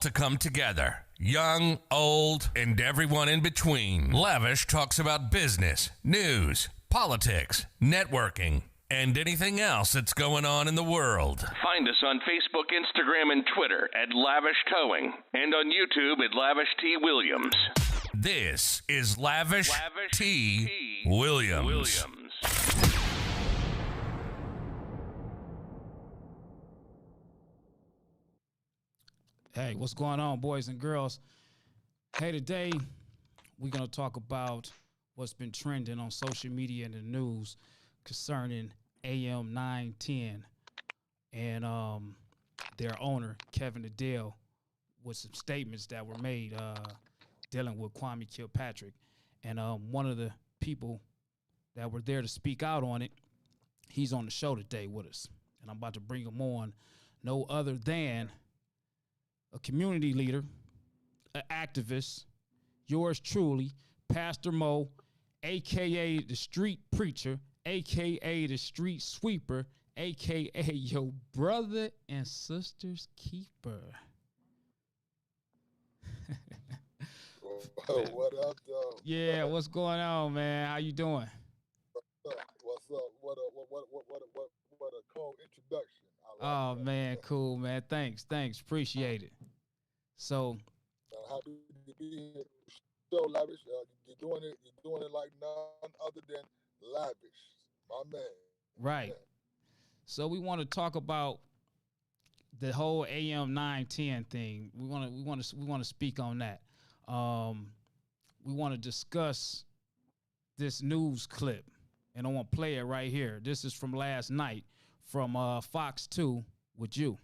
to come together. Young, old, and everyone in between. Lavish talks about business, news, politics, networking, and anything else that's going on in the world. Find us on Facebook, Instagram, and Twitter at Lavish Towing, and on YouTube at Lavish T. Williams. This is Lavish T. Williams. Hey, what's going on, boys and girls? Hey, today we're going to talk about what's been trending on social media and the news concerning AM 910 and their owner, Kevin Adell, with some statements that were made dealing with Kwame Kilpatrick. And one of the people that were there to speak out on it, he's on the show today with us. And I'm about to bring him on, no other than a community leader, an activist, yours truly, Pastor Mo, a.k.a. the street preacher, a.k.a. the street sweeper, a.k.a. your brother and sister's keeper. What up, though? Yeah, what's going on, man? How you doing? What's up? What a cold introduction. Oh, man, cool, man. Thanks. Appreciate it. So, happy to be here. So Lavish, you're doing it like none other than Lavish, my man. Right. Man. So we want to talk about the whole AM 910 thing. We want to speak on that. We want to discuss this news clip, and I want to play it right here. This is from last night from Fox 2 with you.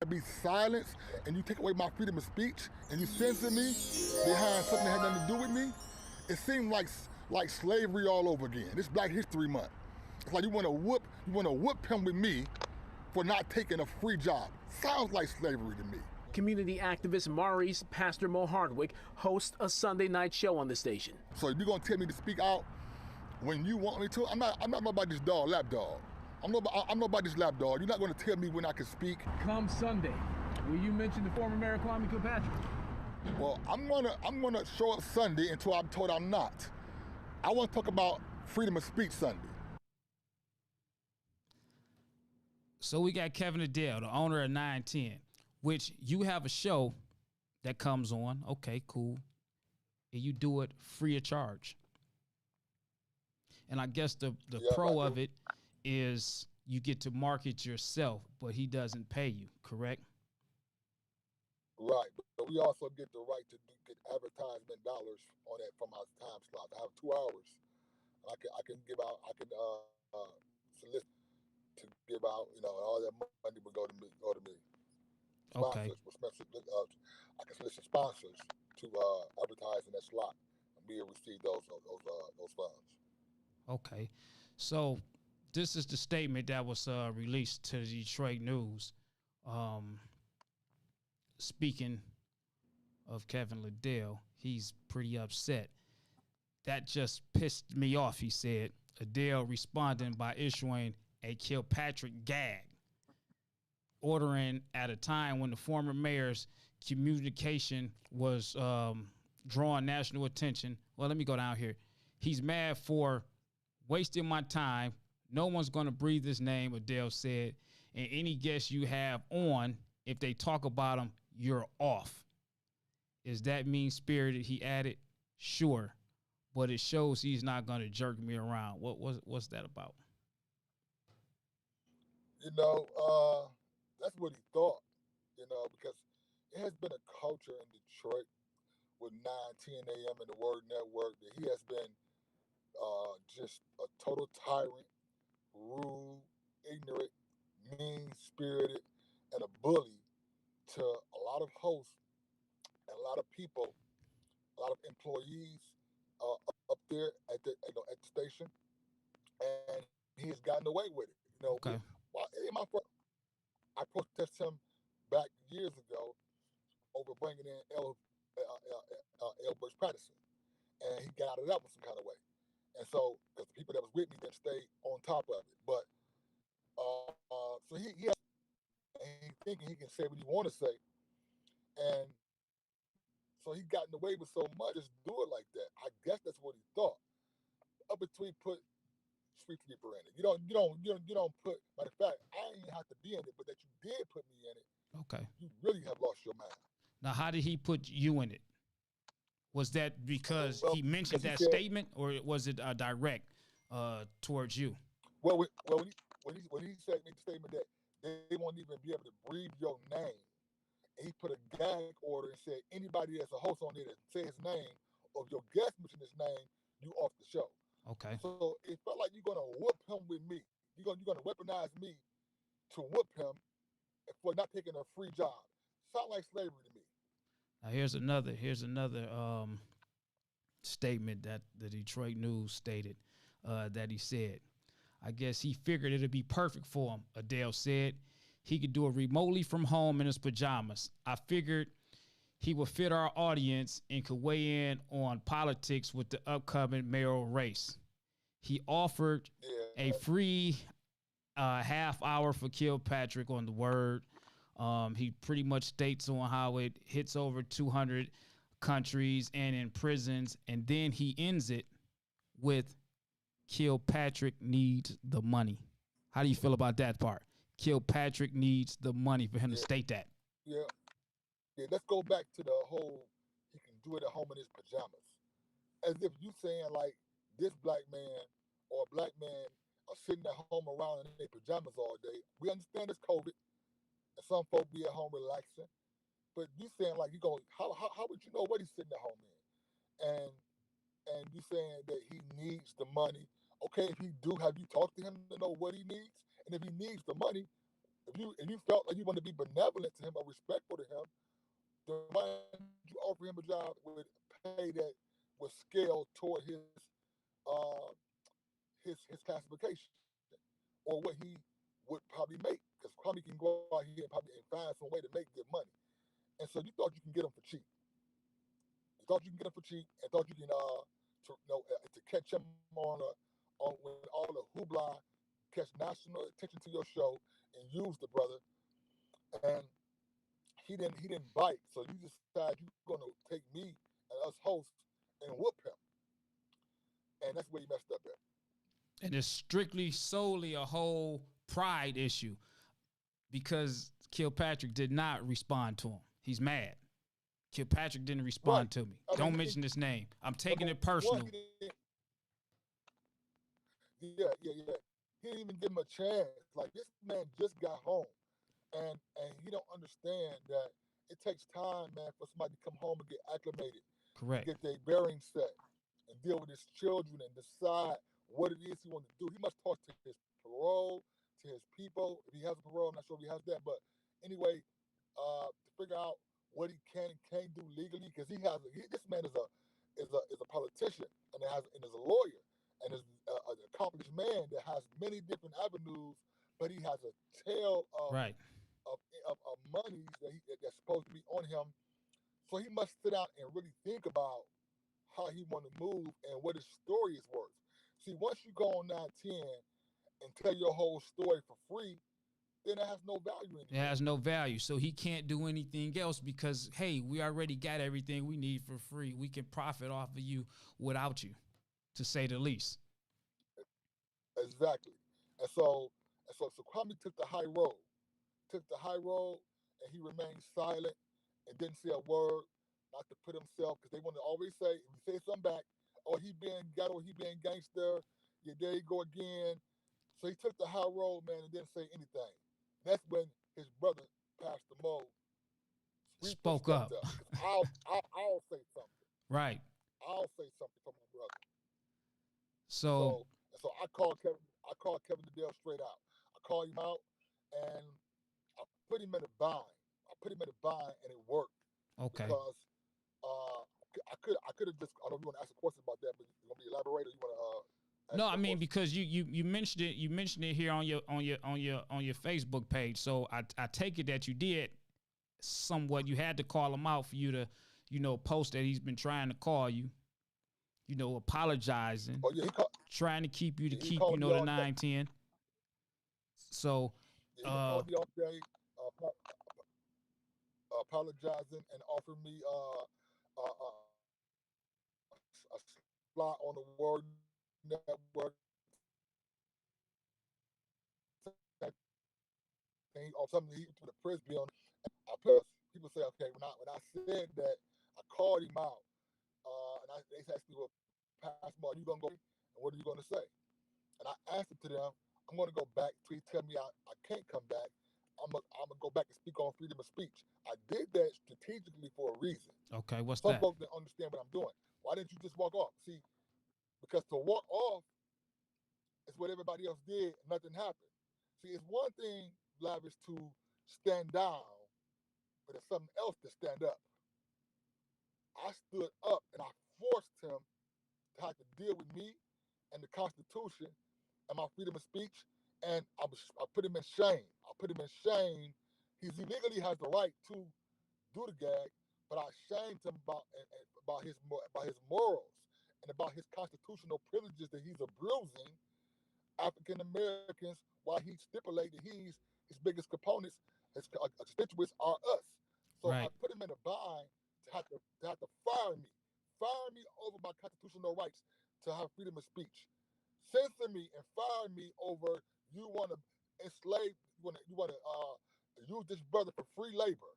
Be silenced, and you take away my freedom of speech, and you censor me behind something that had nothing to do with me. It seemed like slavery all over again. This Black History Month. It's like you want to whoop him with me for not taking a free job. Sounds like slavery to me. Community activist Maurice Pastor Mo Hardwick hosts a Sunday night show on the station. So you're gonna tell me to speak out when you want me to? I'm not about this lap dog. I'm not about this lap dog. You're not gonna tell me when I can speak. Come Sunday, will you mention the former Mayor Kwame Kilpatrick? Well, I'm gonna show up Sunday until I'm told I'm not. I want to talk about freedom of speech Sunday. So we got Kevin Adell, the owner of 910, which you have a show that comes on. Okay, cool. And you do it free of charge. And I guess the pro of it is you get to market yourself, but he doesn't pay you, correct? Right, but we also get the right to get advertisement dollars on that from our time slot. I have 2 hours. I can solicit to give out, all that money would go to me. Okay. I can solicit sponsors to advertise in that slot, and we'll receive those funds. Okay, so this is the statement that was released to the Detroit News. Speaking of Kevin Adell, he's pretty upset. That just pissed me off, he said. Adell responding by issuing a Kilpatrick gag, ordering at a time when the former mayor's communication was drawing national attention. Well, let me go down here. He's mad for wasting my time. No one's going to breathe his name, Adell said. And any guest you have on, if they talk about him, you're off. Is that mean-spirited? He added, sure. But it shows he's not going to jerk me around. What's that about? That's what he thought, because it has been a culture in Detroit with 910 AM and the Word Network that he has been just a total tyrant, rude, ignorant, mean-spirited, and a bully to a lot of hosts and a lot of people, a lot of employees up there at the station, and he has gotten away with it. Okay. I protested him back years ago over bringing in L. Bush Patterson, and he got out of that one some kind of way. And so, because the people that was with me didn't stay on top of it, but so he thinking he can say what he want to say, gotten away with so much. Just do it like that. I guess that's what he thought. Up between put street sweeper in it. You don't put. Matter of fact, I ain't have to be in it, but that you did put me in it. Okay. You really have lost your mind. Now, how did he put you in it? Was that because he mentioned that said, statement, or was it direct towards you? Well, when he said make the statement that they won't even be able to breathe your name, and he put a gag order and said anybody that's a host on there that say his name or if your guest mention his name, you off the show. Okay. So it felt like you're gonna whoop him with me. You're gonna weaponize me to whoop him for not taking a free job. Sound like slavery to me. Now here's another statement that the Detroit News stated that he said. I guess he figured it'd be perfect for him. Adell said he could do it remotely from home in his pajamas. I figured he would fit our audience and could weigh in on politics with the upcoming mayoral race. He offered a free half hour for Kilpatrick on the word. He pretty much states on how it hits over 200 countries and in prisons. And then he ends it with Kilpatrick needs the money. How do you feel about that part? Kilpatrick needs the money for him to state that. Yeah. Let's go back to the whole he can do it at home in his pajamas. As if you saying like this black man or a black man are sitting at home around in their pajamas all day. We understand it's COVID, and some folk be at home relaxing. But you saying like you go, how would you know what he's sitting at home in? And you saying that he needs the money. Okay, if he do, have you talked to him to know what he needs? And if he needs the money, if you felt like you want to be benevolent to him or respectful to him, then why don't you offer him a job with pay that was scaled toward his classification or what he would probably make? Because probably can go out here and probably find some way to make good money. And so you thought you can get him for cheap. You thought you can get him for cheap, and thought you can to catch him on when all the hoopla catch national attention to your show and use the brother. And he didn't bite. So you decide you're gonna take me and us hosts and whoop him. And that's where he messed up at. And it's strictly solely a whole pride issue because Kilpatrick did not respond to him. He's mad. Kilpatrick didn't respond to me. Don't mention his name. I'm taking it personal. Yeah. He didn't even give him a chance. Like, this man just got home. And he don't understand that it takes time, man, for somebody to come home and get acclimated. Correct. Get their bearings set and deal with his children and decide what it is he wants to do. He must talk to his parole, to his people. If he has a parole, I'm not sure if he has that. But anyway, to figure out what he can and can't do legally, because this man is a politician and is a lawyer and is an accomplished man that has many different avenues, but he has a tail of money that's supposed to be on him. So he must sit down and really think about how he want to move and what his story is worth. See, once you go on 910 and tell your whole story for free, then it has no value anymore. It has no value. So he can't do anything else because, hey, we already got everything we need for free. We can profit off of you without you, to say the least. Exactly. And so Kwame took the high road. And he remained silent and didn't say a word, not to put himself, because they want to always say, if you say something back, oh, he being ghetto, he being gangster, yeah, there you go again. So he took the high road, man, and didn't say anything. That's when his brother, Pastor Mo, spoke up. I'll say something. Right. I'll say something for my brother. So I called Kevin Adell straight out. I called him out, and I put him in a bind. And it worked. Okay. Because I could have just, I don't know if you want to ask a question about that, but you want me to elaborate, or you want to? No, I mean, because you mentioned it. You mentioned it here on your Facebook page. So I take it that you did somewhat. You had to call him out for you to post that he's been trying to call you. Apologizing. Oh, yeah, trying to keep you the 910. So he called me all day, apologizing and offering me a slot on the Word Network thing or something he to the press bill. I plus people say, okay, when I said that, I called him out, and they asked me, well, Pastor Mo, are you gonna go? And what are you gonna say? And I answered to them, I'm gonna go back till he tell me I can't come back. I'm gonna go back and speak on freedom of speech. I did that strategically for a reason. Okay, what's Some that? folks didn't understand what I'm doing. Why didn't you just walk off? See, because to walk off is what everybody else did, and nothing happened. See, it's one thing, Lavish, to stand down, but it's something else to stand up. I stood up and I forced him to have to deal with me and the Constitution and my freedom of speech, and I put him in shame. I put him in shame. He legally has the right to do the gag, but I shamed him about his morals and about his constitutional privileges that he's abusing African Americans while he stipulated his biggest components, his constituents are us. So I Right. put him in a bind to have to fire me over my constitutional rights to have freedom of speech, censor me and fire me over you want to enslave, you want to use this brother for free labor,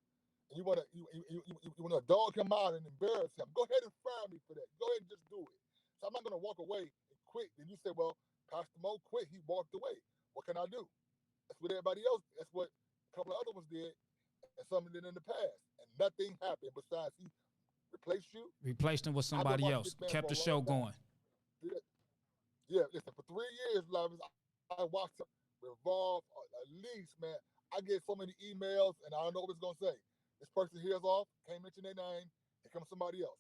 and you want to dog him out and embarrass him. Go ahead and fire me for that. Go ahead and just do it. So I'm not going to walk away and quit. Then you say, well, Pastor Mo quit. He walked away. What can I do? That's what everybody else. That's what a couple of other ones did, and some did in the past, and nothing happened besides he replaced you. Replaced him with I've been somebody watching else. this man Kept for the a long show time. going. Yeah, listen, for 3 years, Lavis, I watched him revolve at least, man. I get so many emails, and I don't know what it's gonna say. This person here's off, can't mention their name. Here comes somebody else.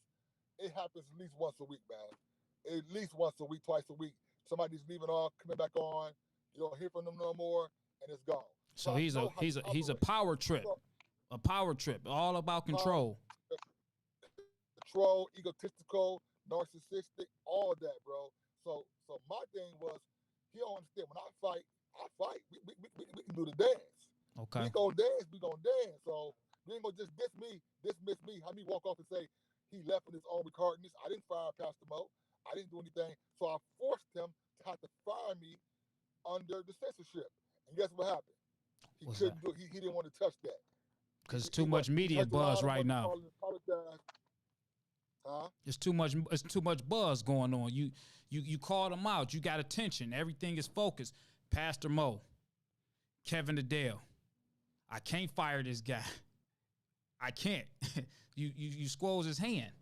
It happens at least once a week, man. At least once a week, twice a week. Somebody's leaving off, coming back on. You don't hear from them no more, and it's gone. So So I he's know how you he's a operate. power trip. A power trip. All about Power, control. control, egotistical, narcissistic, all of that, bro. So my thing was, he don't understand. When I fight, I fight. We can do the dance. Okay. We gonna dance. We gonna dance. So we ain't gonna just dismiss me. Have me walk off and say he left with his own retardedness. I didn't fire Pastor Mo. I didn't do anything. So I forced him to have to fire me under the censorship. And guess what happened? He What's that? couldn't do it. He didn't want to touch that. Because too much He media turned buzz around and right now. apologized. Huh? It's too much buzz going on. You called him out. You got attention. Everything is focused. Pastor Mo, Kevin Adell. I can't fire this guy. I can't. you squoze his hand.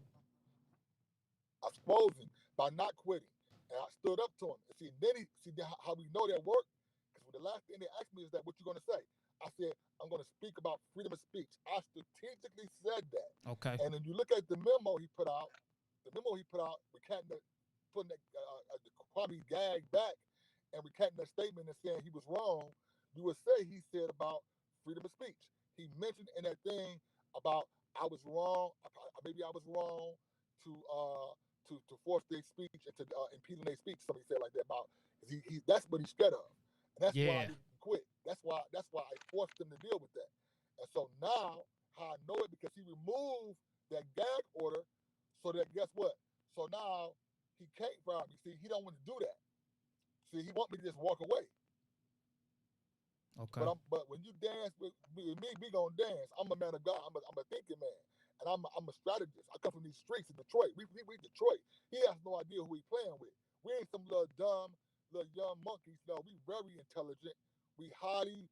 I exposed him by not quitting, and I stood up to him. And see how we know that worked? Because the last thing they asked me is that what you gonna say? I said I'm gonna speak about freedom of speech. I strategically said that. Okay. And then you look at the memo he put out. Recanting putting the Kwame gag back and recanting that statement and saying he was wrong. You would say he said about freedom of speech. He mentioned in that thing about I was wrong. Maybe I was wrong to force their speech and to impede their speech. Somebody said like that about that's what he's scared of, and that's why Yeah. I didn't quit. That's why I forced him to deal with that. And so now how I know it because he removed that gag order, so that guess what? So now he can't fire me. See, he don't want to do that. See, he want me to just walk away. Okay. But when you dance with me, we gonna dance. I'm a man of God. I'm a thinking man, and I'm a strategist. I come from these streets in Detroit. We Detroit. He has no idea who he playing with. We ain't some little dumb, little young monkeys. No, we very intelligent. We highly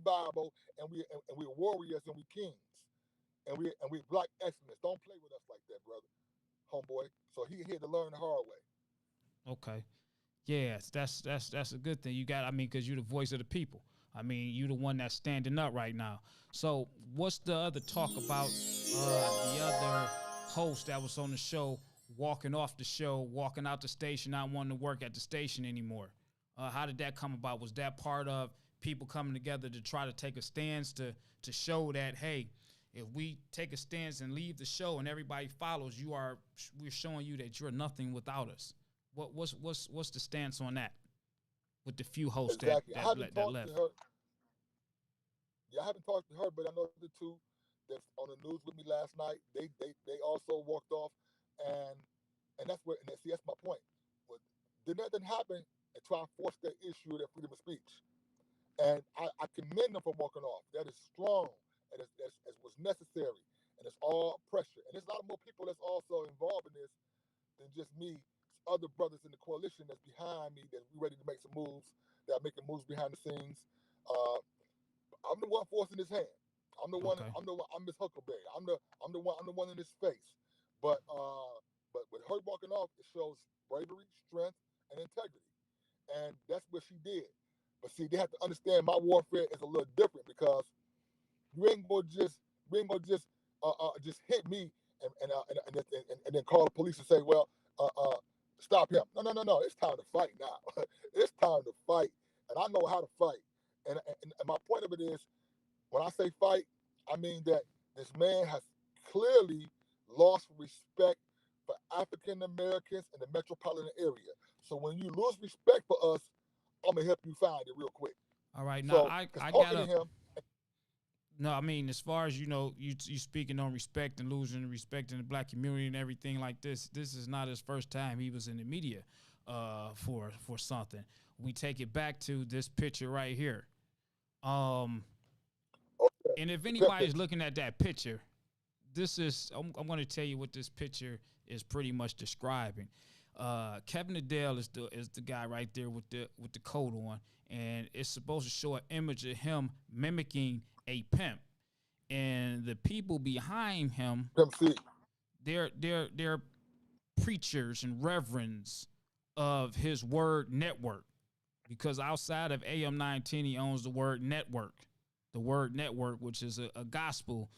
viable, and we're warriors and we kings, and we black excellence. Don't play with us like that, brother, homeboy. So he had to learn the hard way. Okay. Yes, that's a good thing. You got, I mean, because you're the voice of the people. I mean, you're the one that's standing up right now. So what's the other talk about the other host that was on the show walking off the show, walking out the station, not wanting to work at the station anymore? How did that come about? Was that part of people coming together to try to take a stance to show that, hey, if we take a stance and leave the show and everybody follows, we're showing you that you're nothing without us? What's the stance on that with the few hosts Exactly. that left? I haven't talked to her, but I know the two that's on the news with me last night, they also walked off, and that's my point. But did nothing happen until I forced that issue of that freedom of speech, and I commend them for walking off. That is strong, and it's was necessary, and it's all pressure, and there's a lot more people that's also involved in this than just me. It's other brothers in the coalition that's behind me that's ready to make some moves, that are making moves behind the scenes. Uh, I'm the one forcing his hand. I'm the one. Okay. I'm Miss Huckleberry. I'm the one in his face. But with her walking off, it shows bravery, strength, and integrity, and that's what she did. But see, they have to understand my warfare is a little different because you ain't gonna just hit me and then call the police and say, well, uh, uh, stop him. No. It's time to fight now. It's time to fight, and I know how to fight. And my point of it is, when I say fight, I mean that this man has clearly lost respect for African Americans in the metropolitan area. So when you lose respect for us, I'm gonna help you find it real quick. All right. Now So, I talking got to a him, no. I mean, as far as you speaking on respect and losing respect in the black community and everything like this. This is not his first time he was in the media, for something. We take it back to this picture right here. Um, okay, and if the pimp anybody's picture. looking at that picture, this is I'm going to tell you what this picture is pretty much describing. Kevin Adell is the guy right there with the coat on, and it's supposed to show an image of him mimicking a pimp, and the people behind him, Pimp C. they're preachers and reverends of his Word Network, because outside of AM 910 he owns the Word Network. The Word Network, which is a gospel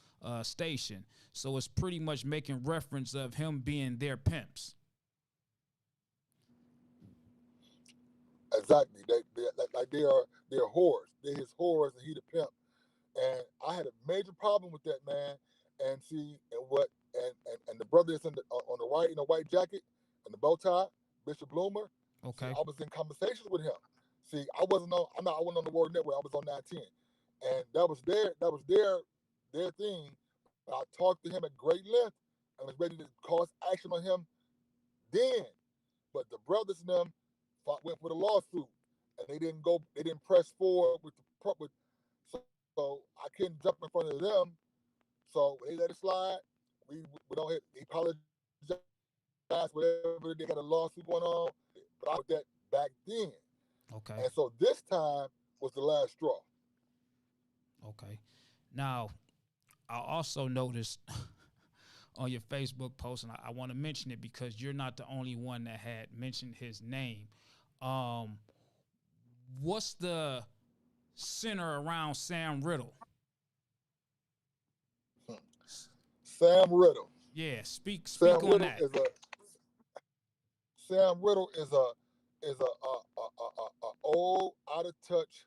station. So it's pretty much making reference of him being their pimps. Exactly. They're whores. They're his whores, and he the pimp. And I had a major problem with that, man. And see, and the brother that's on the right in the white jacket and the bow tie, Bishop Bloomer. See, Okay. I was in conversations with him. See, I wasn't on the Word Network. I was on 910, and that was their thing. But I talked to him at great length and was ready to cause action on him then. But the brothers and them went for the lawsuit, and they didn't press forward with. So I couldn't jump in front of them. So they let it slide. We don't hit. They apologized, whatever. They got a lawsuit going on, but I was that back then. Okay. And so this time was the last straw. Okay. Now, I also noticed on your Facebook post, and I want to mention it because you're not the only one that had mentioned his name. Um, what's the center around Sam Riddle? Sam Riddle. Yeah, speak Sam on Riddle that. is a Sam Riddle is a old out of touch.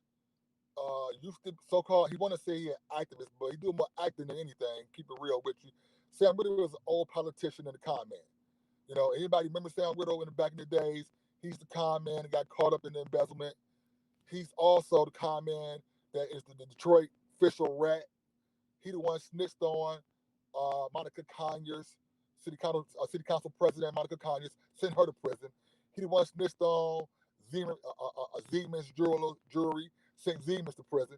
Used to so-called, he want to say he an activist, but he do more acting than anything. Keep it real with you. Sam Riddle was an old politician and a con man. Anybody remember Sam Riddle in the back in the days? He's the con man that got caught up in the embezzlement. He's also the con man that is the Detroit official rat. He the one snitched on Monica Conyers, city council president Monica Conyers, sent her to prison. He the one snitched on Siemens jewelry, sent Siemens to prison.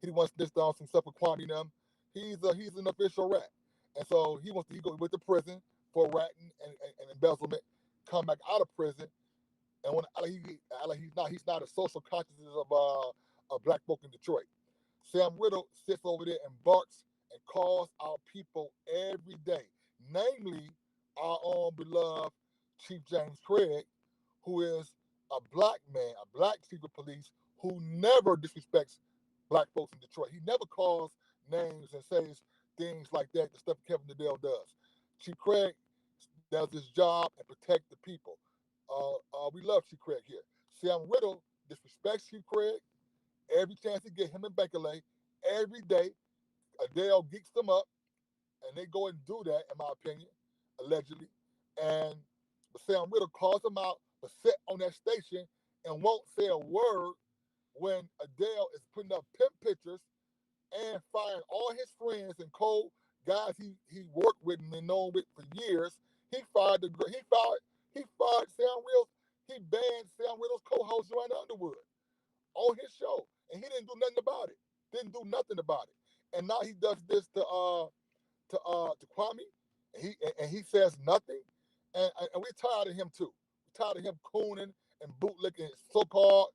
He the one snitched on some stuff with Kwame and them. He's an official rat, and so he went to prison for ratting and embezzlement, come back out of prison, and when he's not a social consciousness of black folk in Detroit. Sam Riddle sits over there and barks and calls our people every day, namely our own beloved Chief James Craig, who is a black man, a black chief of police who never disrespects black folks in Detroit. He never calls names and says things like that, the stuff Kevin Adell does. Chief Craig does his job and protect the people. We love Chief Craig here. Sam Riddle disrespects Chief Craig every chance he get, him and Bekele every day. Adele geeks them up, and they go and do that, in my opinion, allegedly. And Sam Riddle calls them out, but sit on that station and won't say a word when Adele is putting up pimp pictures and firing all his friends and guys he worked with and been known with for years. He fired Sam Wills. He banned Sam Wills' co-host Joanna Underwood on his show, and he didn't do nothing about it. Didn't do nothing about it. And now he does this to Kwame, and he says nothing. And we're tired of him too. We're tired of him cooning and bootlicking, so-called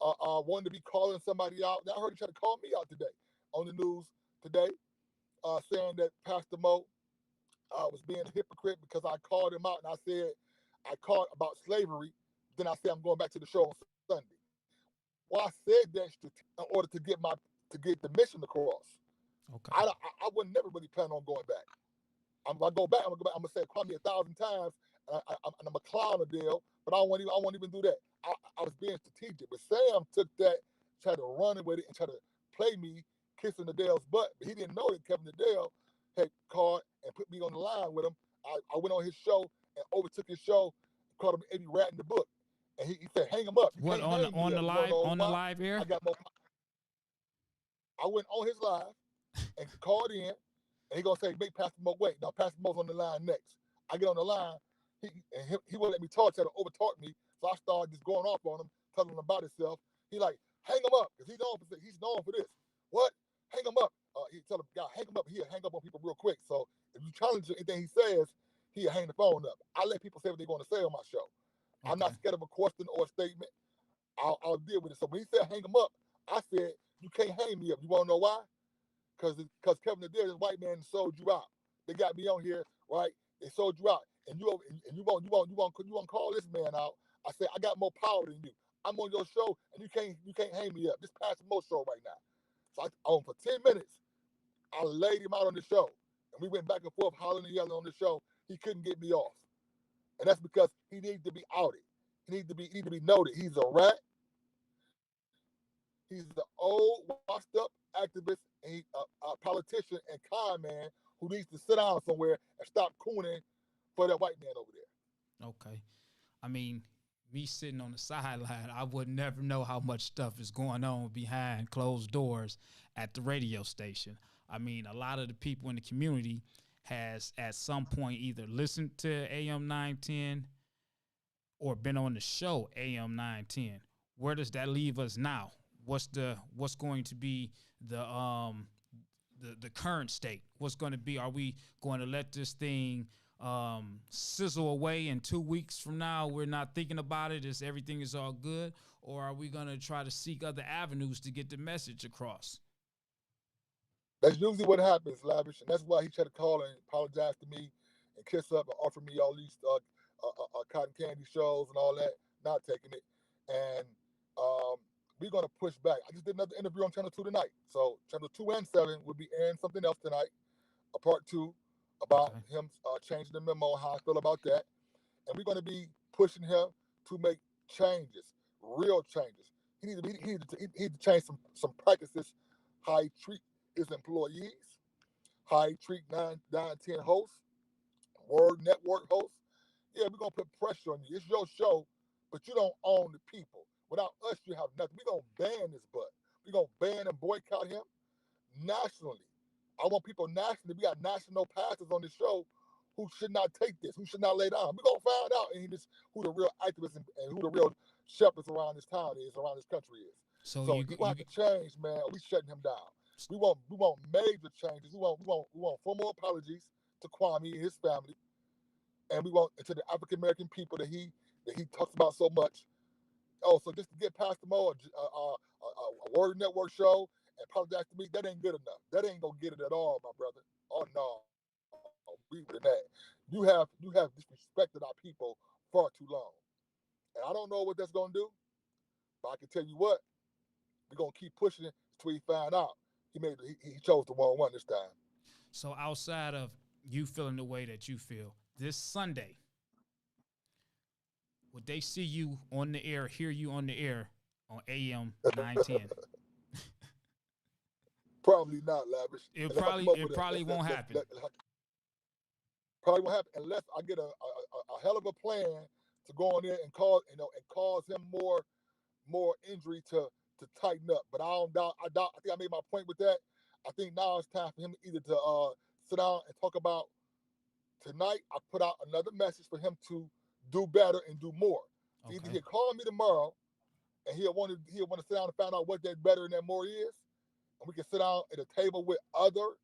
wanting to be calling somebody out. Now I heard he tried to call me out today on the news today, saying that Pastor Mo was being a hypocrite because I called him out and I said I called about slavery. Then I said I'm going back to the show on Sunday. Well, I said that in order to get the mission across. Okay. I would never really plan on going back. If I go back, I'm gonna say Kwame 1,000 times, and I'm a clown Adell, but I won't even do that. I was being strategic, but Sam took that, tried to run with it, and tried to play me kissing Adell's butt. But he didn't know that Kevin Adell had called and put me on the line with him. I went on his show and overtook his show, called him every rat in the book, and he said, "Hang him up." What on the live air? I got more. I went on his live and called in. And he gonna say, make Pastor Mo wait. Now Pastor Mo's on the line next. I get on the line. He won't let me talk. Try to overtalk me. So I started just going off on him, telling him about himself. He like, hang him up, because he's known for this. What? Hang him up. He tell the guy, hang him up. He'll hang up on people real quick. So if you challenge anything he says, he'll hang the phone up. I let people say what they're going to say on my show. Okay. I'm not scared of a question or a statement. I'll deal with it. So when he said hang him up, I said, you can't hang me up. You want to know why? Because Kevin Adell, this white man, sold you out. They got me on here, right? They sold you out, and you want call this man out. I said, I got more power than you. I'm on your show, and you can't hang me up. This Pastor Mo show right now. So for 10 minutes, I laid him out on the show, and we went back and forth hollering and yelling on the show. He couldn't get me off, and that's because he needs to be outed. He needs to be noted. He's a rat. He's the old, washed-up activist, and a politician and con man who needs to sit down somewhere and stop cooning for that white man over there. Okay. I mean, me sitting on the sideline, I would never know how much stuff is going on behind closed doors at the radio station. I mean, a lot of the people in the community has at some point either listened to AM 910 or been on the show AM 910. Where does that leave us now? What's going to be the current state? What's going to be? Are we going to let this thing sizzle away in 2 weeks from now? We're not thinking about it as everything is all good, or are we going to try to seek other avenues to get the message across? That's usually what happens, Lavish, and that's why he tried to call and apologize to me and kiss up and offer me all these cotton candy shows and all that. Not taking it, and we're going to push back. I just did another interview on Channel 2 tonight. So Channel 2 and 7 will be airing something else tonight, a part 2 about him changing the memo, how I feel about that. And we're going to be pushing him to make changes, real changes. He needs to change some practices, how he treat his employees, how he treat 910 hosts, Word Network hosts. Yeah, we're going to put pressure on you. It's your show, but you don't own the people. Without us, you have nothing. We're going to ban this butt. We're going to ban and boycott him nationally. I want people nationally. We got national pastors on the show who should not take this, who should not lay down. We're going to find out who the real activists and who the real shepherds around this town is, around this country is. So you have to change, man. We shutting him down. We want major changes. We want formal apologies to Kwame and his family. And we want to the African American people that he talks about so much. Oh, so just to get Pastor Mo a Word Network show and apologize to me, that ain't good enough. That ain't gonna get it at all, my brother. Oh no, we with that. You have disrespected our people far too long, and I don't know what that's gonna do, but I can tell you what, we're gonna keep pushing it until he find out he chose the wrong one this time. So outside of you feeling the way that you feel, this Sunday, would they see you on the air, hear you on the air on AM 910? Probably not, Lavish. It probably won't happen. Probably won't happen unless I get a hell of a plan to go on there and cause him more injury to tighten up. But I don't doubt. I think I made my point with that. I think now it's time for him either to sit down and talk about tonight. I put out another message for him to do better and do more. So either he'll call me tomorrow, and he'll want to sit down and find out what that better and that more is, and we can sit down at a table with other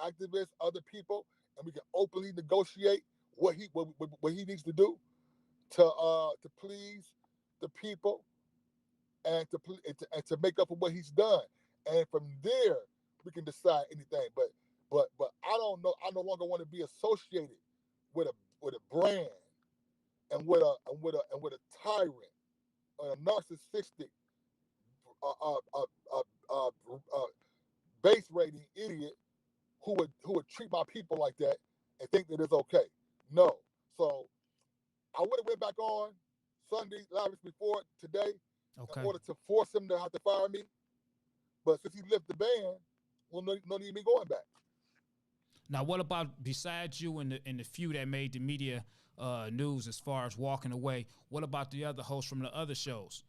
activists, other people, and we can openly negotiate what he needs to do to please the people and to make up for what he's done. And from there, we can decide anything. But I don't know. I no longer want to be associated with a brand and with a tyrant, a narcissistic, base rating idiot who would treat my people like that and think that it's okay. No. So I would have went back on Sunday, Lavish, before today, in order to force him to have to fire me. But since he left the ban, well, no need me going back. Now, what about besides you and the few that made the media news as far as walking away? What about the other hosts from the other shows?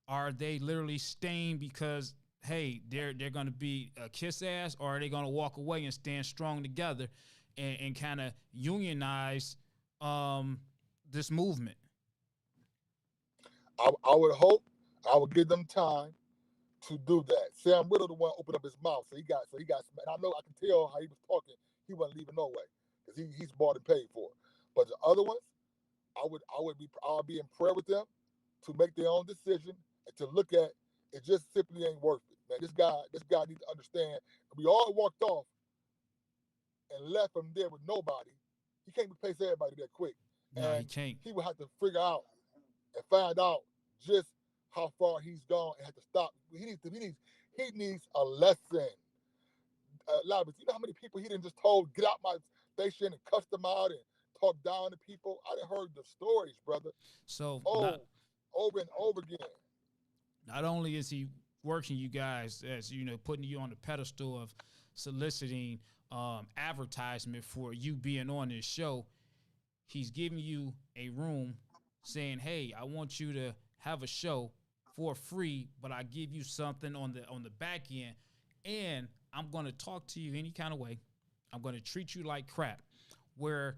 Are they literally staying because, hey, they're going to be a kiss ass, or are they going to walk away and stand strong together and kind of unionize this movement? I would hope I would give them time to do that. Sam Riddle, the one opened up his mouth, so he got. And I know I can tell how he was talking. He wasn't leaving no way because he's bought and paid for it. But the other ones, I'll be in prayer with them to make their own decision and to look at it. Just simply ain't worth it, man. This guy needs to understand. We all walked off and left him there with nobody. He can't replace everybody that quick. No, he can't. He will have to figure out and find out just how far he's gone and have to stop. He needs a lesson. Lavis, you know how many people he didn't just told get out my station and cuss them out and talk down to people? I done heard the stories, brother. So over and over again. Not only is he working you guys as putting you on the pedestal of soliciting advertisement for you being on this show, he's giving you a room saying, hey, I want you to have a show for free, but I give you something on the back end, and I'm going to talk to you any kind of way. I'm going to treat you like crap, where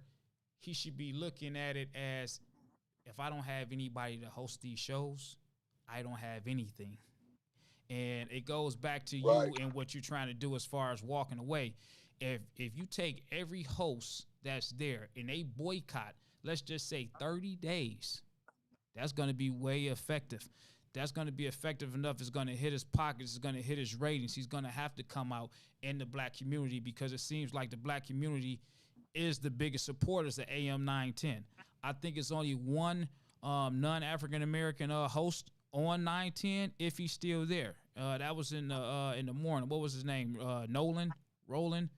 he should be looking at it as, if I don't have anybody to host these shows, I don't have anything. And it goes back to you and what you're trying to do as far as walking away. If you take every host that's there and they boycott, let's just say 30 days, that's going to be way effective. That's going to be effective enough. It's going to hit his pockets. It's going to hit his ratings. He's going to have to come out in the black community, because it seems like the black community is the biggest supporters of AM 910. I think it's only one non-African-American host on 910, if he's still there. That was in the morning. What was his name? Roland? Nolan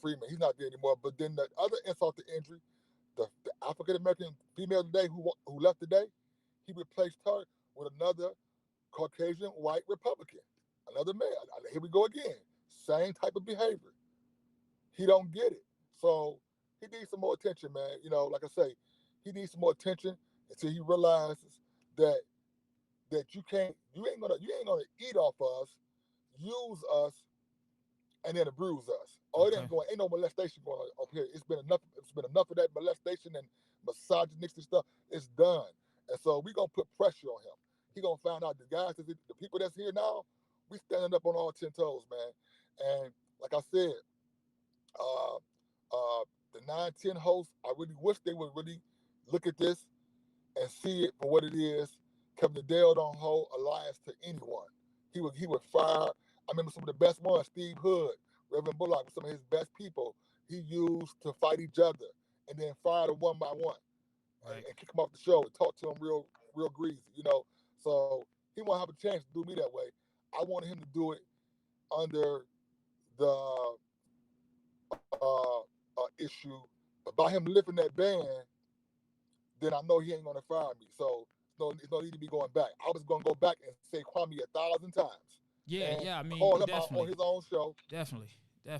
Freeman. He's not there anymore. But then the other insult to injury, the African-American female today who left today, he replaced her with another Caucasian white Republican, another male. Here we go again. Same type of behavior. He don't get it. So he needs some more attention, man. Like I say, he needs some more attention until he realizes that you ain't gonna eat off us, use us, and then abuse us. Oh, ain't no molestation going on up here. It's been enough of that molestation and misogynistic stuff. It's done. And so we gonna put pressure on him. He gonna find out the people that's here now, we standing up on all 10 toes, man. And like I said, the 910 hosts, I really wish they would really look at this and see it for what it is. Kevin Adell don't hold alliance to anyone. He would fire. I remember some of the best ones, Steve Hood, Reverend Bullock, some of his best people he used to fight each other, and then fire them one by one, and kick them off the show and talk to them real greasy, So he won't have a chance to do me that way. I wanted him to do it under the issue. But by him lifting that ban, then I know he ain't gonna fire me. So it's no need to be going back. I was gonna go back and say Kwame 1,000 times. Yeah. I mean, call him definitely out on his own show. Definitely. Yeah.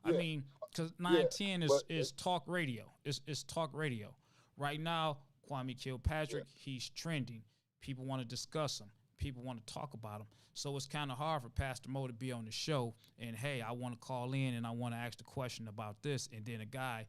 I mean, because 910 is talk radio. It's talk radio. Right now, Kwame Kilpatrick, he's trending. People want to discuss him. people want to talk about him. So it's kind of hard for Pastor Mo to be on the show and, hey, I want to call in and I want to ask the question about this. And then a guy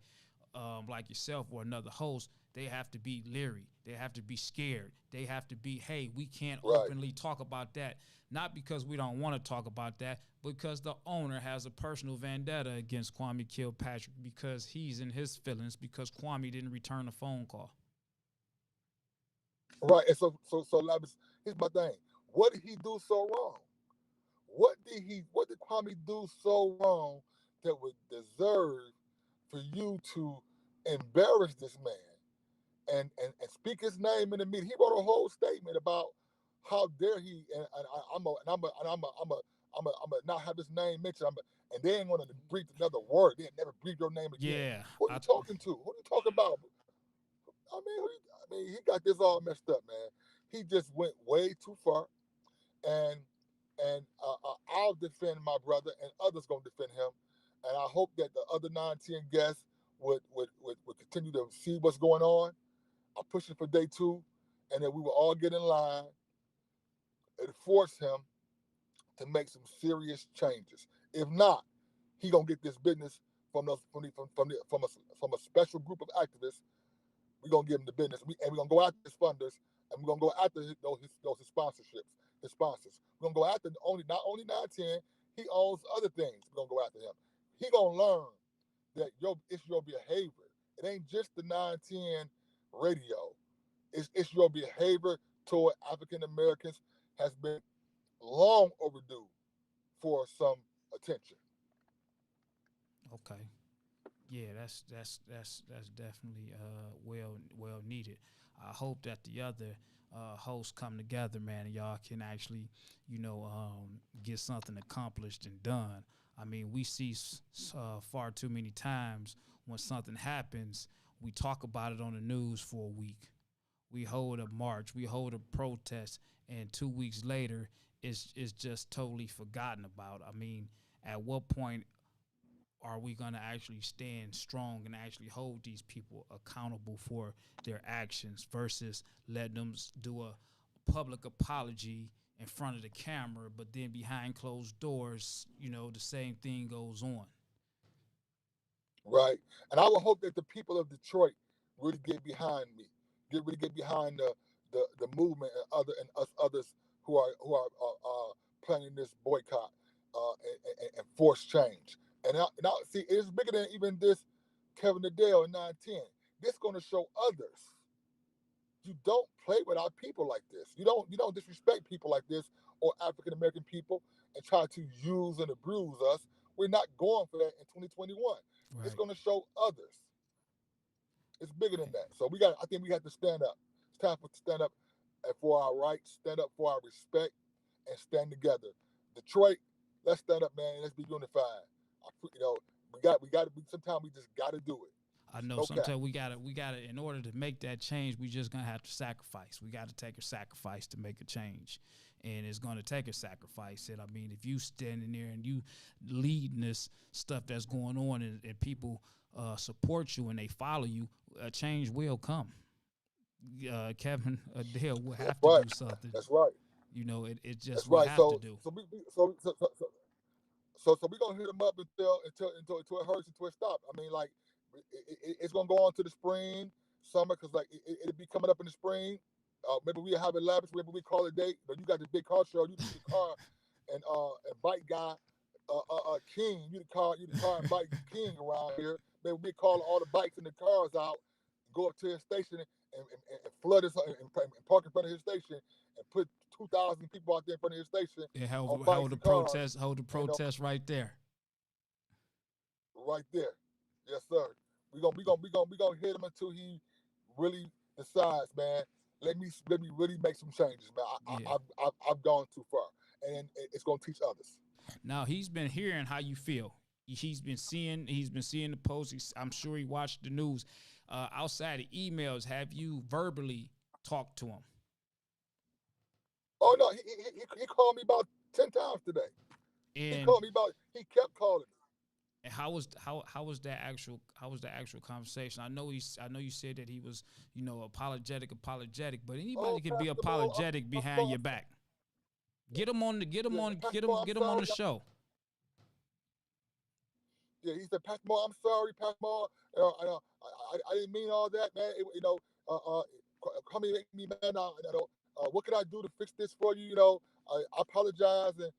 like yourself or another host, they have to be leery. They have to be scared. They have to be, hey, we can't openly talk about that. Not because we don't want to talk about that, because the owner has a personal vendetta against Kwame Kilpatrick because he's in his feelings because Kwame didn't return a phone call. Right. And so Lavis, here's my thing. What did he do so wrong? What did Kwame do so wrong that would deserve for you to embarrass this man and speak his name in the media? He wrote a whole statement about how dare he I'm not have his name mentioned. And they ain't gonna breathe another word. They never breathe your name again. Yeah. Who are you talking to? Who are you talking about? I mean, he got this all messed up, man. He just went way too far, and I'll defend my brother, and others gonna defend him, and I hope that the other 9-10 guests would continue to see what's going on. I'm pushing for day 2, and then we will all get in line and force him to make some serious changes. If not, he gonna get this business from a special group of activists. We're gonna give him the business, and we're gonna go after his funders, and we're gonna go after his sponsorships, his sponsors. We're gonna go after not only 9-10, he owns other things. We're gonna go after him. He gonna learn that it's your behavior. It ain't just the 9-10 radio. It's your behavior toward African Americans has been long overdue for some attention. Okay. Yeah, that's definitely well needed. I hope that the other hosts come together, man, and y'all can actually, get something accomplished and done. I mean, we see far too many times when something happens, we talk about it on the news for a week. We hold a march, we hold a protest, and 2 weeks later, it's just totally forgotten about. I mean, at what point are we going to actually stand strong and actually hold these people accountable for their actions versus letting them do a public apology in front of the camera, but then behind closed doors, the same thing goes on. Right. And I would hope that the people of Detroit really get behind me, get behind the movement and us others who are planning this boycott and force change. And now, see, it's bigger than even this Kevin Adell and 9-10. This is going to show others. You don't play with our people like this. You don't disrespect people like this or African American people and try to use and abuse us. We're not going for that in 2021. Right. It's going to show others. It's bigger than that. So I think we have to stand up. It's time to stand up for our rights, stand up for our respect, and stand together. Detroit, let's stand up, man. Let's be unified. We got to. Sometimes we just got to do it. I know. Sometimes we got to. In order to make that change, we just gonna have to sacrifice. We got to take a sacrifice to make a change, and it's gonna take a sacrifice. And I mean, if you standing there and you leading this stuff that's going on, and people support you and they follow you, a change will come. Kevin Adell will have to do something. That's right. It just will have to do. So we're gonna hit them up until it hurts, until it stops. I mean, like it's gonna go on to the spring, summer, because like it'll be coming up in the spring. Maybe we have it lavish. Maybe we call it a date. But you got the big car show. You the car and bike guy, King. You the car and bike king around here. Maybe we call all the bikes and the cars out, go up to his station and flood us and park in front of his station and put 2,000 people out there in front of his station. And hold the protest right there. Right there. Yes, sir. We gonna hit him until he really decides, man. Let me really make some changes, man. I've gone too far, and it's gonna teach others. Now he's been hearing how you feel. He's been seeing the posts. I'm sure he watched the news. Outside of emails, have you verbally talked to him? Oh no, he called me about 10 times today. And he kept calling me. And how was that actual conversation? I know you said that he was, apologetic, but anybody can be apologetic behind your back. Get him on the get him Yeah, on Pastor Mo, I'm get him on sorry. the show. Yeah, he said, Pastor Mo, I'm sorry, Pastor Mo. I didn't mean all that, man. Come here, make me mad now. What can I do to fix this for you? I apologize. And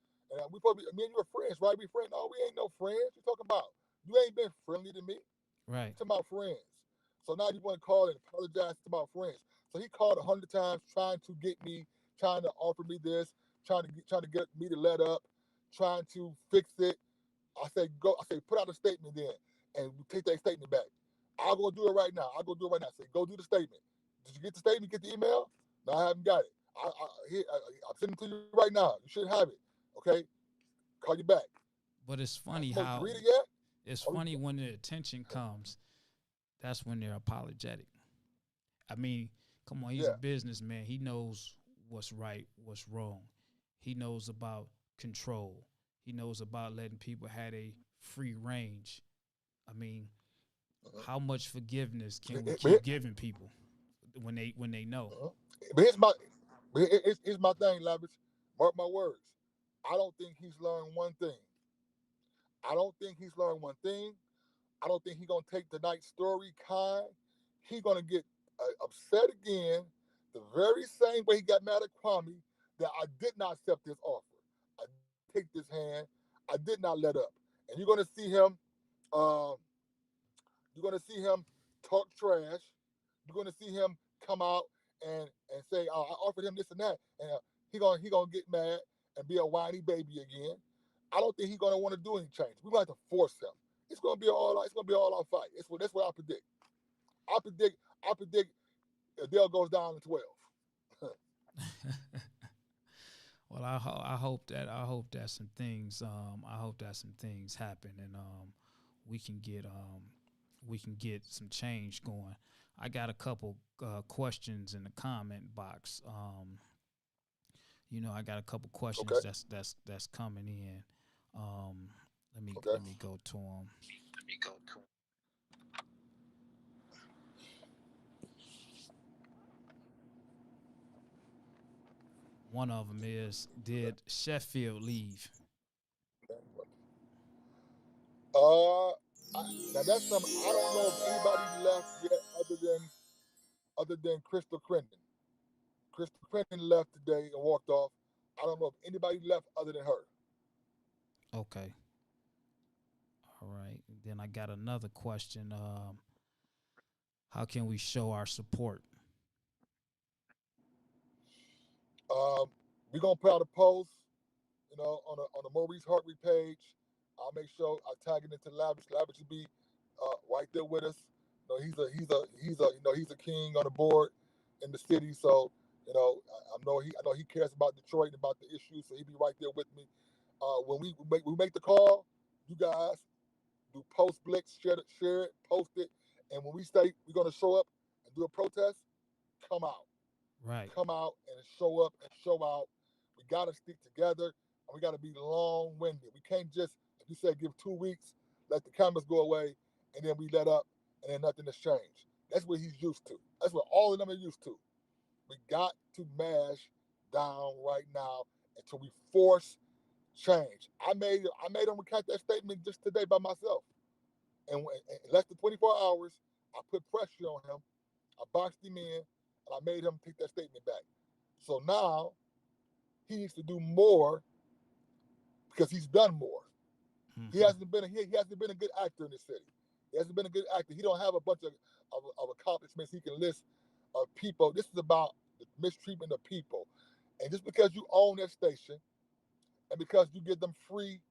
we probably, me and you are friends, right? We friends. No, we ain't no friends. You talking about? You ain't been friendly to me. Right. You talking about friends. So now you want to call and apologize to my friends. So he called 100 times trying to get me, trying to offer me this, trying to get me to let up, trying to fix it. I say go. I say put out a statement then, and take that statement back. I'll go do it right now. I'll go do it right now. I say go do the statement. Did you get the statement? Get the email? No, I haven't got it. I'm sending it to you right now. You should have it. Okay, call you back. But it's funny Pastor Mo, how you read it yet? it's Oh, funny when the attention comes, that's when they're apologetic. I mean, come on, he's a yeah. businessman. He knows what's right, what's wrong. He knows about control. He knows about letting people have a free range. I mean, Uh-huh. how much forgiveness can we But keep giving people when they know? uh-huh. But here's my here's my thing, Lavish. Mark my words. I don't think he's learned one thing. I don't think he's learned one thing. I don't think he's gonna take tonight's story kind. He's gonna get upset again, the very same way he got mad at Kwame that I did not accept this offer. I did take this hand. I did not let up. And you're gonna see him. Um, you're gonna see him talk trash. You're gonna see him come out and say, "Oh, I offered him this and that," and he gonna get mad and be a whiny baby again. I don't think he's gonna want to do any change. We're gonna have to force him. It's gonna be all out. It's gonna be all out fight. That's what I predict. I predict Adell goes down in 12. Well, I hope that some things happen and we can get some change going. I got a couple questions in the comment box. I got a couple questions Okay. that's coming in. Let me Okay. let me go to them. One of them is, did Sheffield leave? Now that's something I don't know if anybody left yet other than Crystal Crendon. Crystal Crendon left today and walked off. I don't know if anybody left other than her. Okay. All right. Then I got another question. How can we show our support? We're gonna put out a post, on the Maurice Hartley page. I'll make sure I tag it into Lavish. Lavish will be right there with us. He's a king on the board in the city. So I know he cares about Detroit and about the issues. So he'll be right there with me. When we make the call, you guys do post Blitz, share it, post it, and when we say we're gonna show up and do a protest, come out. Right. Come out and show up and show out. We got to stick together and we got to be long winded. We can't just, like you said, give 2 weeks, let the cameras go away, and then we let up and then nothing has changed. That's what he's used to. That's what all of them are used to. We got to mash down right now until we force change. I made him recant that statement just today by myself. And in less than 24 hours, I put pressure on him. I boxed him in, and I made him take that statement back. So now he needs to do more because he's done more. Mm-hmm. He hasn't been a good actor in this city. He hasn't been a good actor. He don't have a bunch of accomplishments he can list of people. This is about the mistreatment of people. And just because you own that station and because you give them free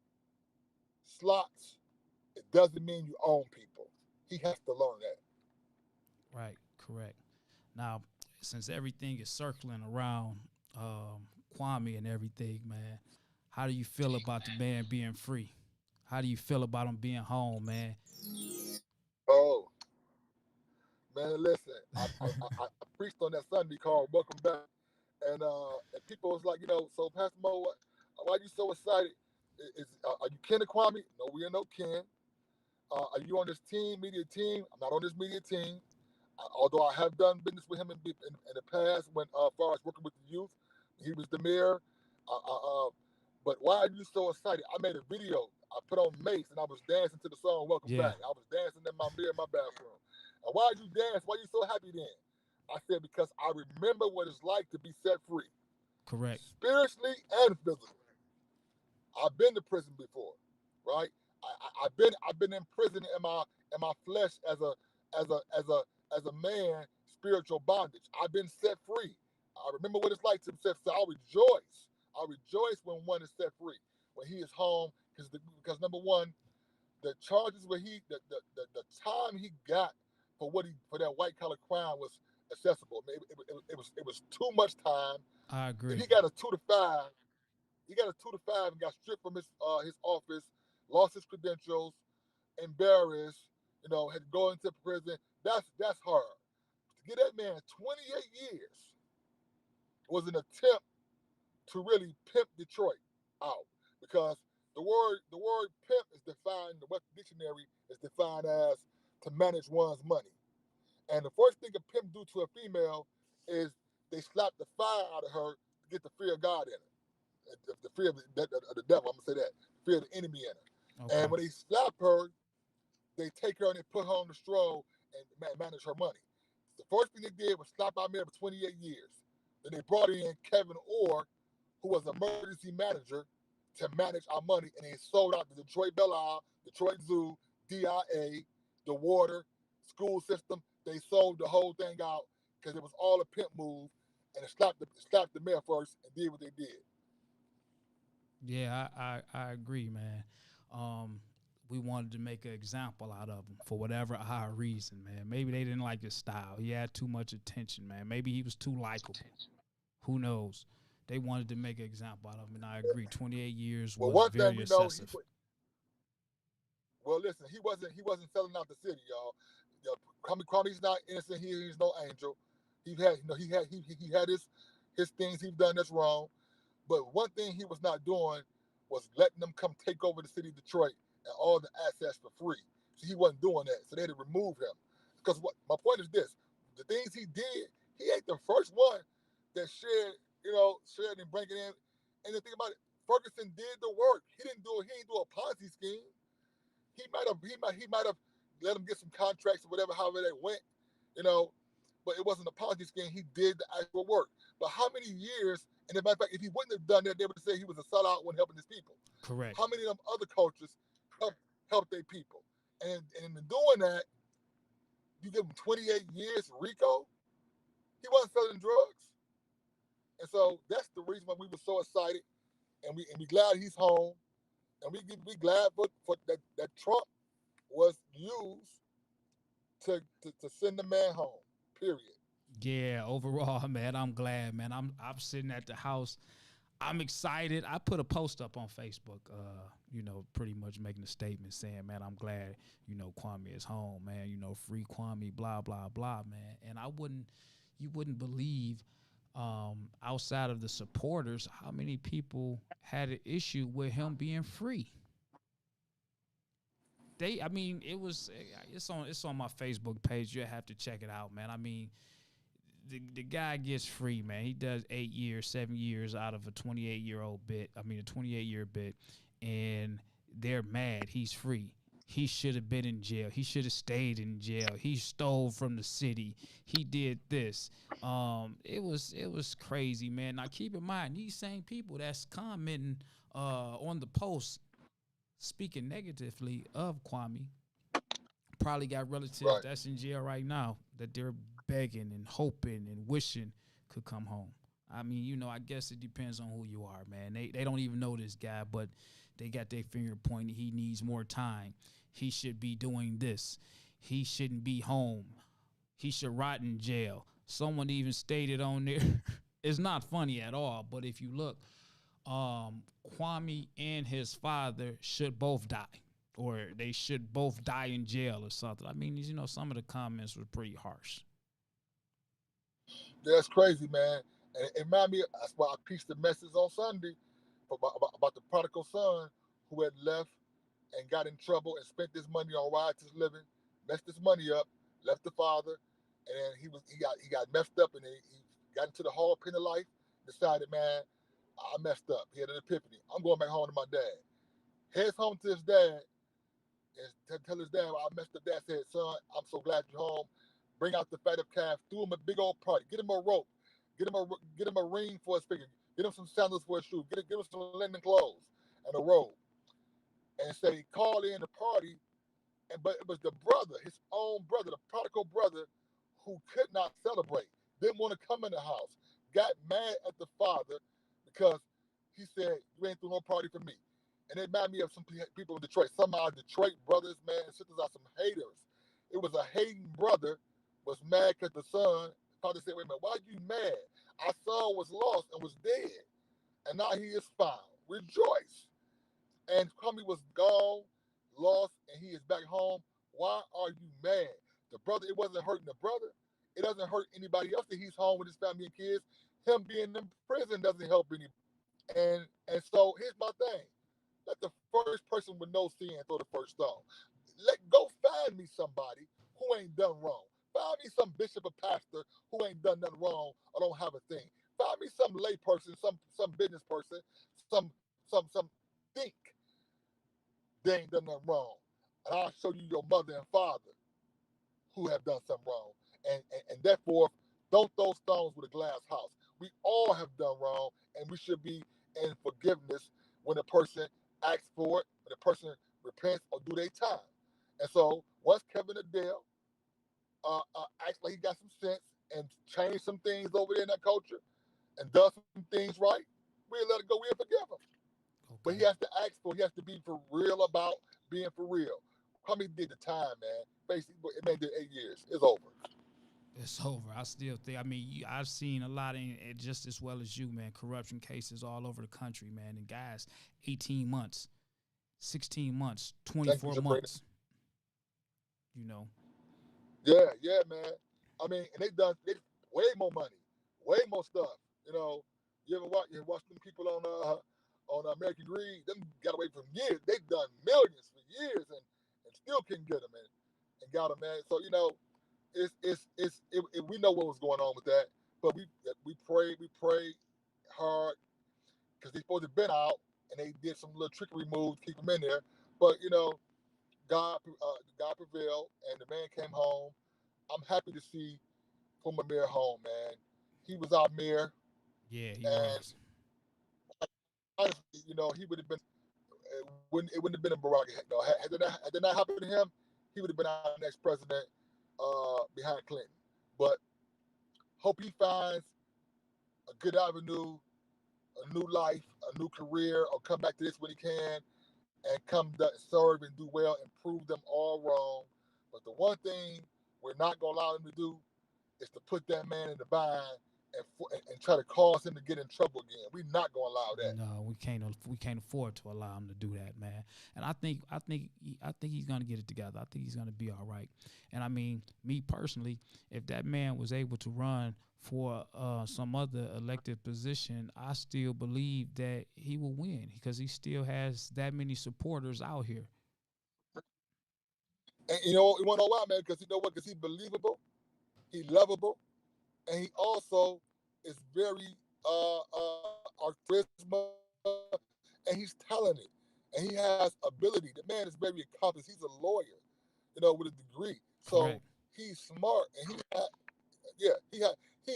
slots, it doesn't mean you own people. He has to learn that. Right. Correct. Now, since everything is circling around Kwame and everything, man, how do you feel about the man being free? How do you feel about him being home, man? Oh, man, listen, I preached on that Sunday called Welcome Back. And people was like, so Pastor Mo, why are you so excited? Are you kin to Kwame? No, we are no kin. Are you on this media team? I'm not on this media team. Although I have done business with him in the past when, as far as working with the youth, he was the mayor. But why are you so excited? I made a video. I put on Mace and I was dancing to the song Welcome Yeah, Back. I was dancing in my mirror in my bathroom. And why did you dance? Why are you so happy then? I said, because I remember what it's like to be set free, correct. spiritually and physically. I've been to prison before, right? I've been in prison in my flesh as a man, spiritual bondage. I've been set free. I remember what it's like to be set free. I rejoice. I rejoice when one is set free, when he is home, because number one, the charges where the time he got for that white collar crime was accessible. I mean, it was too much time. I Then agree. he got a 2 to 5. He got a 2 to 5 and got stripped from his office, lost his credentials, embarrassed. Had to go into prison. That's hard. To get that man 28 years was an attempt to really pimp Detroit out, because the word pimp is defined in the Webster Dictionary is defined as to manage one's money. And the first thing a pimp do to a female is they slap the fire out of her to get the fear of God in her. The fear of the devil, I'm gonna say that. The fear of the enemy in her. And Okay. when they slap her, they take her and they put her on the stroll and manage her money. The first thing they did was slap our mayor for 28 years. Then they brought in Kevin Orr, who was emergency manager, to manage our money, and they sold out the Detroit Belle Isle, Detroit Zoo, DIA, the water, school system. They sold the whole thing out because it was all a pimp move, and it slapped the mayor first and did what they did. Yeah, I agree, man. Um, we wanted to make an example out of him for whatever our reason, man. Maybe they didn't like his style. He had too much attention, man. Maybe he was too likable. Who knows? They wanted to make an example out of him, and I agree. 28 years Well, was one thing very we know, excessive. well, listen, he wasn't selling out the city, y'all. Kwame's not innocent. He's no angel. He had his things he's done that's wrong. But one thing he was not doing was letting them come take over the city of Detroit and all the assets for free. So he wasn't doing that. So they had to remove him. Because what my point is this: the things he did, he ain't the first one that shared and bring it in. And the thing about it, Ferguson did the work. He didn't do a Ponzi scheme. He might have let him get some contracts or whatever, however they went, you know. But it wasn't a Ponzi scheme. He did the actual work. But how many years? And as a matter of fact, if he wouldn't have done that, they would say he was a sellout when helping his people. Correct. How many of them other cultures help their people? And in doing that, you give him 28 years, Rico. He wasn't selling drugs, and so that's the reason why we were so excited, and we glad he's home, and we glad for that Trump was used to send the man home. Period. Yeah, overall, man, I'm glad, man. I'm sitting at the house. I'm excited. I put a post up on Facebook, pretty much making a statement saying, man, I'm glad, Kwame is home, man, free Kwame, blah, blah, blah, man. And you wouldn't believe, outside of the supporters, how many people had an issue with him being free. I mean, it's on my Facebook page. You have to check it out, man. I mean, the guy gets free, man. He does 8 years, 7 years out of a 28-year-old bit. I mean, a 28-year bit, and they're mad. He's free. He should have been in jail. He should have stayed in jail. He stole from the city. He did this. It was crazy, man. Now keep in mind, these same people that's commenting on the post speaking negatively of Kwame probably got relatives Right. that's in jail right now that they're begging and hoping and wishing could come home. I mean, I guess it depends on who you are, man. They don't even know this guy, but they got their finger pointed. He needs more time. He should be doing this. He shouldn't be home. He should rot in jail. Someone even stated on there, it's not funny at all, but if you look, Kwame and his father should both die, or they should both die in jail or something. I mean, some of the comments were pretty harsh. That's crazy, man. And it reminded me, that's why I preached the message on Sunday about the prodigal son who had left and got in trouble and spent this money on riotous living, messed his money up, left the father, and then he got messed up, and he got into the hard pen of life, decided, man, I messed up. He had an epiphany. I'm going back home to my dad. Heads home to his dad and tell his dad, I messed up. Dad said, son, I'm so glad you're home. Bring out the fatted calf. Do him a big old party. Get him a rope. Get him a ring for his finger. Get him some sandals for his shoes. Get him some linen clothes and a robe. And say, call in the party. But it was the brother, his own brother, the prodigal brother, who could not celebrate. Didn't want to come in the house. Got mad at the father because he said, you ain't threw no party for me. And it reminded me of some people in Detroit. Some of our Detroit brothers, man, and sisters are some haters. It was a hating brother, was mad because the son, father said, wait a minute, why are you mad? Our son was lost and was dead. And now he is found. Rejoice. And Kwame was gone, lost, and he is back home. Why are you mad? The brother, it wasn't hurting the brother. It doesn't hurt anybody else that he's home with his family and kids. Him being in prison doesn't help anybody. And so here's my thing. Let the first person with no sin throw the first stone. Go find me somebody who ain't done wrong. Find me some bishop or pastor who ain't done nothing wrong or don't have a thing. Find me some lay person, some business person, some think they ain't done nothing wrong. And I'll show you your mother and father who have done something wrong. And therefore, don't throw stones with a glass house. We all have done wrong, and we should be in forgiveness when a person asks for it, when a person repents or do their time. And so once Kevin Adell acts like he got some sense and changed some things over there in that culture and does some things right, we'll let it go. We'll forgive him. Okay. But he has to ask for, he has to be for real about being for real. Kwame did the time, man. Basically, it made it 8 years. It's over. It's over. I still think. I mean, I've seen a lot of, just as well as you, man, corruption cases all over the country, man. And guys, 18 months, 16 months, 24 months. You know. Yeah, man. I mean, and they way more money, way more stuff. You know, you ever watch them people on American Greed? Them got away from years. They've done millions for years and still couldn't get them and got them, man. So you know. We know what was going on with that, but we prayed hard because they supposed to have been out and they did some little trickery moves to keep them in there. But you know, God prevailed and the man came home. I'm happy to see former mayor home, man. He was our mayor. Yeah, he was. Honestly, you know, he would have been. It wouldn't have been a Barack. No, had that not happened to him, he would have been our next president behind Clinton. But hope he finds a good avenue, a new life, a new career, or come back to this when he can and come serve and do well and prove them all wrong. But the one thing we're not going to allow him to do is to put that man in the bind and try to cause him to get in trouble again. We're not going to allow that. No, we can't afford to allow him to do that, man. And I think he's going to get it together. I think he's going to be all right. And I mean, me personally, if that man was able to run for some other elected position, I still believe that he will win because he still has that many supporters out here. And you want to know why, man? Because you know what? Because he's believable, he's lovable, and he also is very charisma, and he's talented, and he has ability. The man is very accomplished. He's a lawyer, you know, with a degree. So Correct. He's smart, and he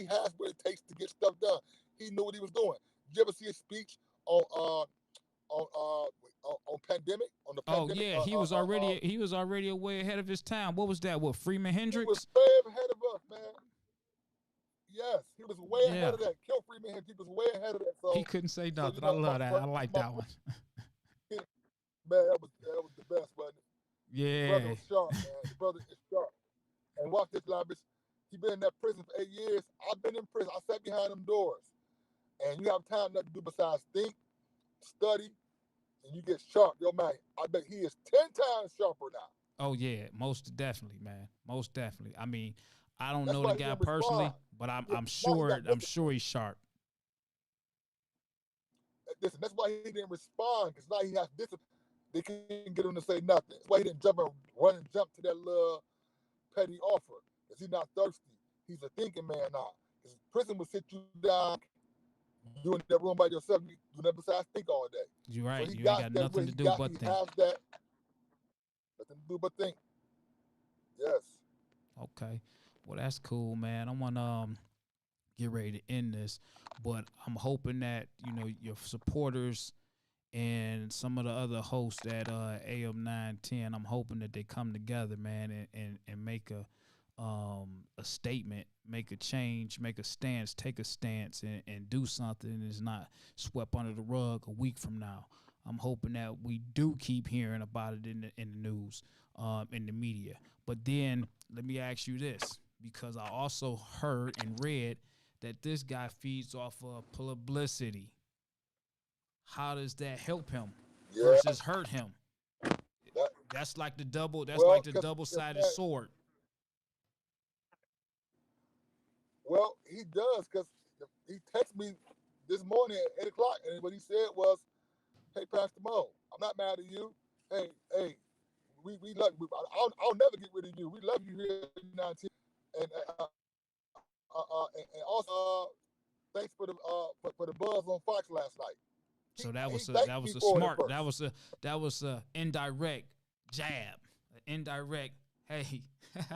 has what it takes to get stuff done. He knew what he was doing. Did you ever see his speech on pandemic? On the pandemic? Oh yeah, he was already way ahead of his time. What was that? What, Freeman Hendricks? He was way ahead of us, man. Yes, he was way ahead of that. Kill Freeman Hendricks. He was way ahead of that. So he couldn't say nothing. So, I love that. I like that one. Man, that was the best, wasn't it? Yeah. The brother was sharp, man. The brother is sharp. And watch this, Labis. He been in that prison for 8 years. I've been in prison. I sat behind them doors. And you have time nothing to do besides think, study, and you get sharp. Yo, man, I bet he is 10 times sharper now. Oh, yeah. Most definitely, man. Most definitely. I mean, I don't know the guy personally, but I'm sure he's sharp. Listen, that's why he didn't respond, because now he has discipline. They couldn't get him to say nothing. That's why he didn't run and jump to that little petty offer, because he's not thirsty. He's a thinking man now. His prison will sit you down You in that room by yourself. You do nothing besides think all day. You're So right. he You ain't got got that. nothing to He do got. but He think. has that. Nothing to do but think. Yes. Okay. Well, that's cool, man. I want to get ready to end this, but I'm hoping that your supporters and some of the other hosts at AM 910. I'm hoping that they come together, man, and make a statement, make a change, make a stance, take a stance, and do something that's not swept under the rug a week from now. I'm hoping that we do keep hearing about it in the news, in the media. But then let me ask you this, because I also heard and read that this guy feeds off of publicity. How does that help him Yeah. versus hurt him? That, That's like the double. That's well, like the double-sided man, sword. well, he does because he texted me this morning at 8 o'clock, and what he said was, "Hey, Pastor Mo, I'm not mad at you. Hey, we love. I'll never get rid of you. We love you here at 19, and and also thanks for the buzz on Fox last night. So that He was a thanked me for it at smart. first. That was a indirect jab. Indirect. Hey,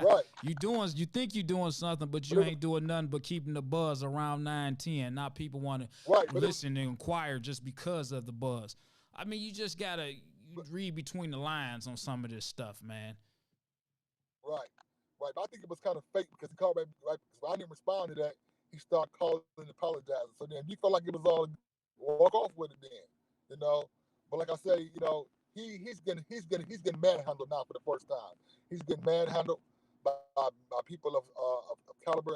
Right. you think you're doing something, but you ain't doing nothing but keeping the buzz around 910. Now people want to Right, listen and inquire just because of the buzz. I mean, you just gotta read between the lines on some of this stuff, man. Right. But I think it was kind of fake because he called back. Right. Because I didn't respond to that. He started calling and apologizing. So then you felt like it was all walk off with it then. But like I say, he's getting manhandled now for the first time. He's getting manhandled by people of caliber.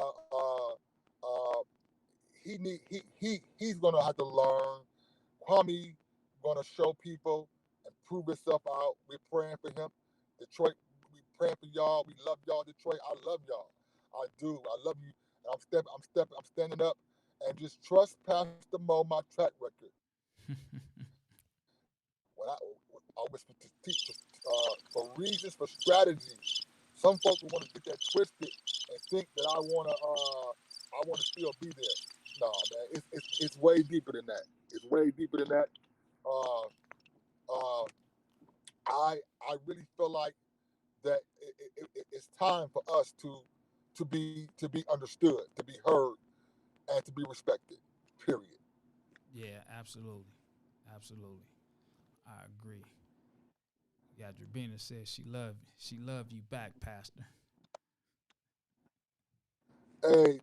He's gonna have to learn. Kwame gonna show people and prove himself out. We're praying for him. Detroit, we praying for y'all. We love y'all, Detroit. I love y'all. I do. I love you. And I'm standing up and just trust Pastor Mo, my track record. When I was for reasons, for strategy. Some folks want to get that twisted and think that I wanna still be there. No, man, it's way deeper than that. It's way deeper than that. Uh, uh, I really feel like that it's time for us to be understood, to be heard, and to be respected. Period. Yeah, absolutely, absolutely. I agree. Yeah, Drabina says she love you back, Pastor. Hey,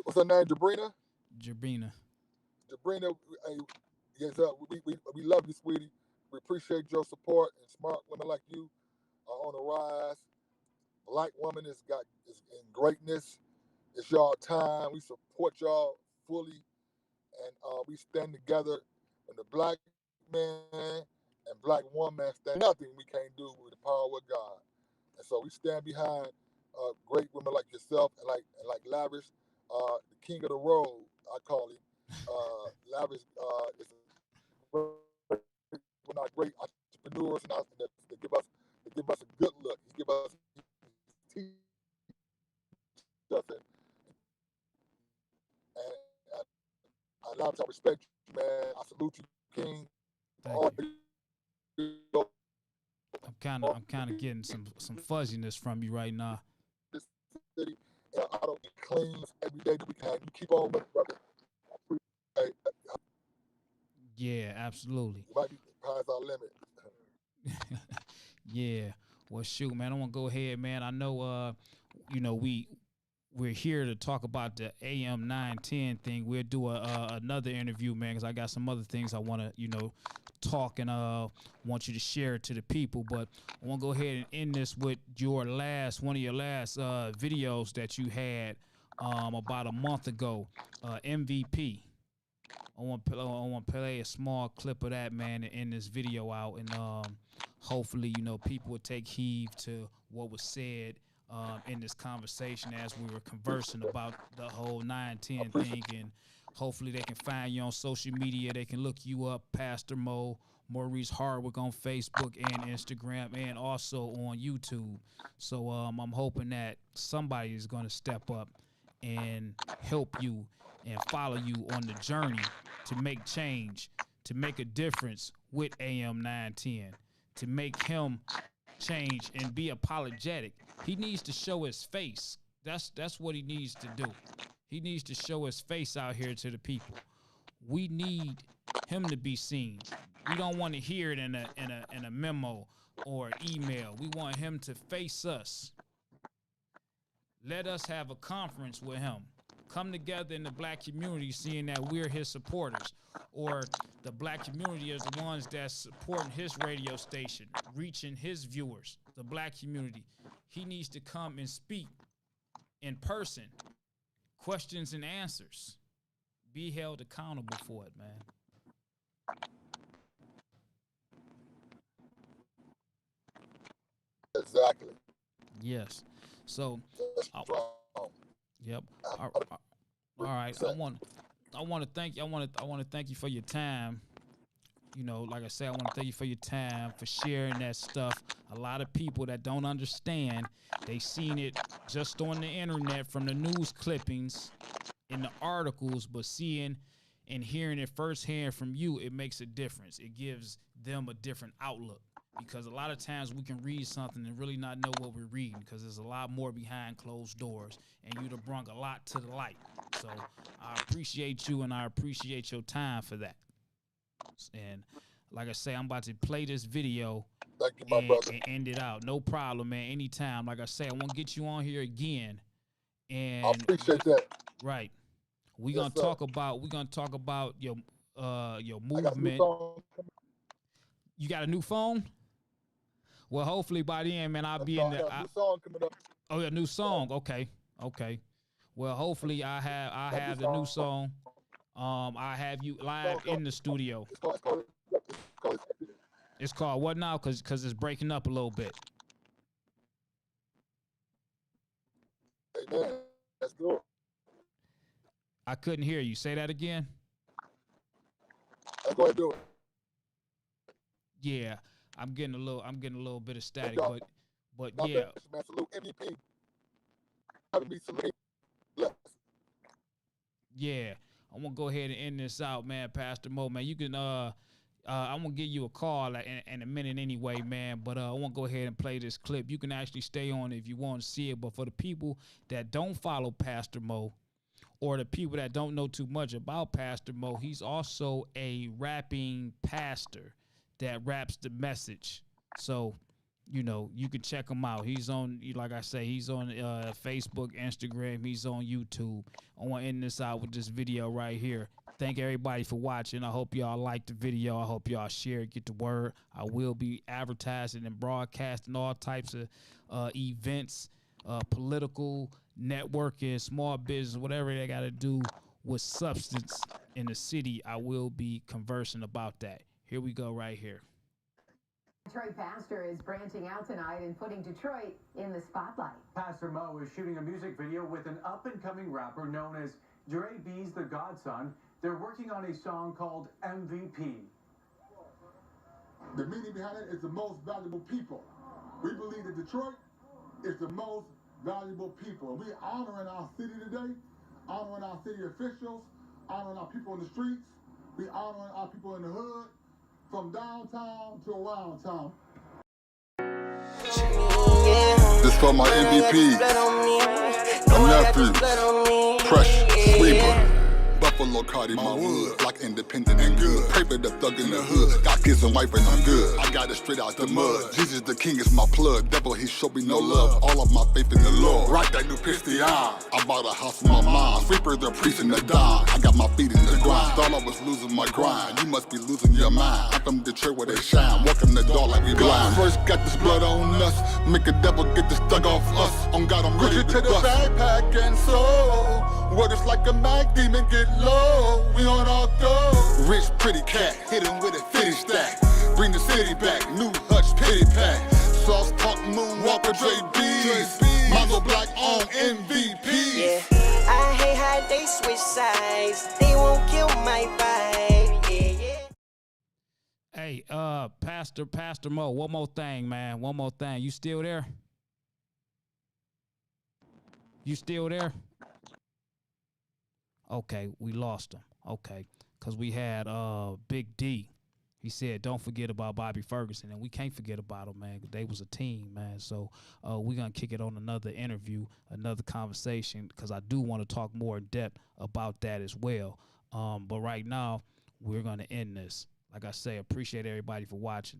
what's her name? Jabrina. Jabina. Jabrina. Hey, yes, we love you, sweetie. We appreciate your support, and smart women like you are on the rise. Black woman is in greatness. It's y'all time. We support y'all fully, and we stand together. And the black man and black woman stand nothing we can't do with the power of God. And so we stand behind great women like yourself and like Lavish, the king of the road. I call him. Lavish is we're not great entrepreneurs and to give us a good look. He give us stuff and I love to respect you, man. I salute you, King. Thank you. I'm kind of getting some fuzziness from you right now. This city, and I don't get claims every day that we can. You keep on, brother. Hey, Yeah, absolutely. you might be past our limit. Yeah. Well, shoot, man. I want to go ahead, man. I know, we're here to talk about the AM 910 thing. We'll do another interview, man, because I got some other things I want to, talk and want you to share it to the people. But I want to go ahead and end this with one of your last videos that you had about a month ago, MVP. I want to play a small clip of that, man, and end this video out, and hopefully, people will take heed to what was said in this conversation as we were conversing about the whole 910 thing, and hopefully they can find you on social media. They can look you up, Pastor Mo, Maurice Hardwick on Facebook and Instagram, and also on YouTube. So I'm hoping that somebody is going to step up and help you and follow you on the journey to make change, to make a difference with AM 910, to make him change and be apologetic. He needs to show his face. That's what he needs to do. He needs to show his face out here to the people. We need him to be seen. We don't want to hear it in a memo or email. We want him to face us. Let us have a conference with him. Come together in the black community, seeing that we're his supporters, or the black community is the ones that's supporting his radio station, reaching his viewers, the black community. He needs to come and speak in person, questions and answers. Be held accountable for it, man. Exactly. Yes. So, yep. All right. I want to thank you for your time. You know, like I said, I want to thank you for your time, for sharing that stuff. A lot of people that don't understand, they seen it just on the internet from the news clippings in the articles, but seeing and hearing it firsthand from you, it makes a difference. It gives them a different outlook, because a lot of times we can read something and really not know what we're reading, because there's a lot more behind closed doors, and you'd have brought a lot to the light. So I appreciate you, and I appreciate your time for that. And like I say, I'm about to play this video. Thank you, my brother. And end it out. No problem, man. Anytime. Like I say, I want to get you on here again. And I appreciate that. Right. We're gonna talk about your movement. I got a new phone. You got a new phone? Well, hopefully by then, man, I'll be in the new song coming up. Oh, a new song. Okay. Well, hopefully I have the new song. I have you live in the studio. It's called what now? Cause it's breaking up a little bit. Hey, man, let's go. I couldn't hear you. Say that again. Let's go ahead and do it. Yeah, I'm getting a little bit of static, but yeah. Man, salute MVP. Having me salute. Yes. Yeah, I'm gonna go ahead and end this out, man. Pastor Mo, man, you can I'm gonna give you a call in a minute anyway, man. But I want to go ahead and play this clip. You can actually stay on if you want to see it. But for the people that don't follow Pastor Mo, or the people that don't know too much about Pastor Mo, he's also a rapping pastor that raps the message. So, you know, you can check him out. He's on, like I say, he's on Facebook, Instagram. He's on YouTube. I want to end this out with this video right here. Thank everybody for watching. I hope y'all like the video. I hope y'all share it, get the word. I will be advertising and broadcasting all types of events, political, networking, small business, whatever they got to do with substance in the city. I will be conversing about that. Here we go right here. Detroit pastor is branching out tonight and putting Detroit in the spotlight. Pastor Mo is shooting a music video with an up-and-coming rapper known as Dre B's The Godson. They're working on a song called MVP. The meaning behind it is the most valuable people. We believe that Detroit is the most valuable people. We honoring our city today, honoring our city officials, honoring our people in the streets. We honoring our people in the hood, from downtown to around town. This for my MVP, my nephew, Precious, Sweeper. Buffalo Cardi, my wood, like independent and good. Paper the thug in the hood, got kids and wife and I'm good. I got it straight out the mud. Jesus the king is my plug. Devil, he showed me no love. All of my faith in the Lord. Right that new pistol on. I bought a house for my mom. Sweeper the priest and the dime. I got my feet in the grind. Thought I was losing my grind. You must be losing your mind. I'm from Detroit where they shine. Walking the door like we blind. First got this blood on us. Make a devil get this thug off us. On God, I'm ready to the backpack and soul. Word is like a mag demon, get low, we on our go. Rich, pretty cat, hit him with a 50 stack. Bring the city back, new Hutch, pity pack. Sauce Talk, Moonwalker, JB's. Mongo Black on MVP. Yeah, I hate how they switch sides. They won't kill my vibe. Yeah. Hey, Pastor Mo, one more thing, man. One more thing. You still there? You still there? Okay, we lost him. Okay, because we had Big D. He said, don't forget about Bobby Ferguson. And we can't forget about him, man, 'cause they was a team, man. So we're going to kick it on another interview, another conversation, because I do want to talk more in depth about that as well. But right now, we're going to end this. Like I say, appreciate everybody for watching.